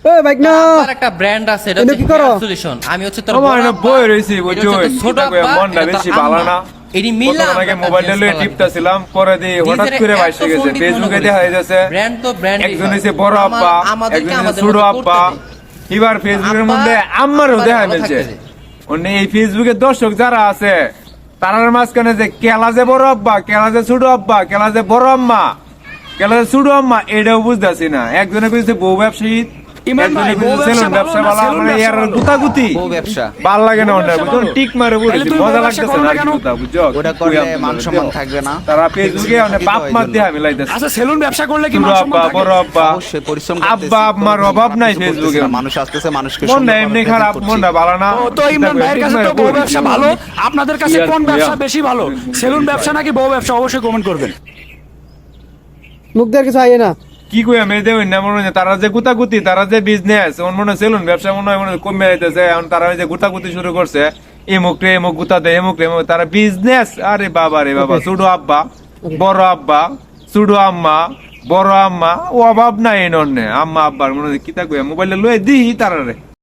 ওই বাইক না আমার একটা ব্র্যান্ড আছে, এটা এটা হচ্ছে কি করো? সলিউশন। আমি হচ্ছে তোর আমার বড় না আব্বা, বই রইছি এটা বুঝছো, হচ্ছে তোর ছোট চিন্তা করে আব্বা, মনটা এটা তোর বেশি আম্মা। ভালো না। এটি মিলা কতক্ষণ আগে মোবাইলটা লয়ে টিপতেছিলাম, পরে দিয়ে হঠাৎ করে ভাইসে গেছে ফেসবুকে দেখা যাচ্ছে ব্র্যান্ড তো ব্র্যান্ড, একজন হইছে বড় আব্বা, একজন হইছে ছোট আব্বা। এবার ফেসবুকের মধ্যে আম্মারও দেখা মিলছে। অন্য এই ফেসবুকের দর্শক যারা আছে তারার মাঝখানে যে কেলা যে বড় আব্বা, কেলা যে ছোট আব্বা, কেলা যে বড় আম্মা, কেলা যে ছোট আম্মা, এটাও বুঝতেছি না। একজনে কইছে বউ ব্যবসায়ী, একজনে কইছে সেলুন ব্যবসা বালা, মানে এর গুতাগুতি বউ ব্যবসা ভাল লাগে না। ওটা বুঝছো, টিক মারে পড়েছি, মজা লাগতেছে না আর কি কথা, বুঝছো। ওটা করলে মান সম্মান থাকবে না। তারা ফেসবুকে অনেক বাপ মা দেয়া মিলাইতেছে। আচ্ছা সেলুন ব্যবসা করলে কি ছোট মান আব্বা, সম্মান থাকে? বড় আব্বা, অবশ্যই পরিশ্রম আব্বা আম্মার অভাব নাই ফেসবুকে। মানুষ আসতেছে, মানুষকে মনটা এমনি খারাপ, মনটা ভালো না। ও, তো ইমরান ভাইয়ের কাছে তো বউ ব্যবসা ভালো, আপনাদের কাছে কোন ব্যবসা বেশি ভালো, সেলুন ব্যবসা নাকি বউ ব্যবসা? অবশ্যই কমেন্ট করবেন। মুখ দেওয়ার কিছু আইয়ে না। কি কই আমি দেই না, মনে হয় তারা যে গুতাগুতি, তারা যে বিজনেস, মনে হয় সেলুন ব্যবসা মনে হয় কমে যাইতেছে। এখন তারা ওই যে গুতাগুতি শুরু করছে, এমুক রে এমুক গুতা দেয়, এমুক রে এমুক, তারা বিজনেস। আরে বাবা রে বাবা, ছোট আব্বা, বড় আব্বা, ছোট আম্মা, বড় আম্মা, ও অভাব নাই। এনে আম্মা আব্বার মনে হয় কিতা কই মোবাইলে লয়ে দিই তারা রে।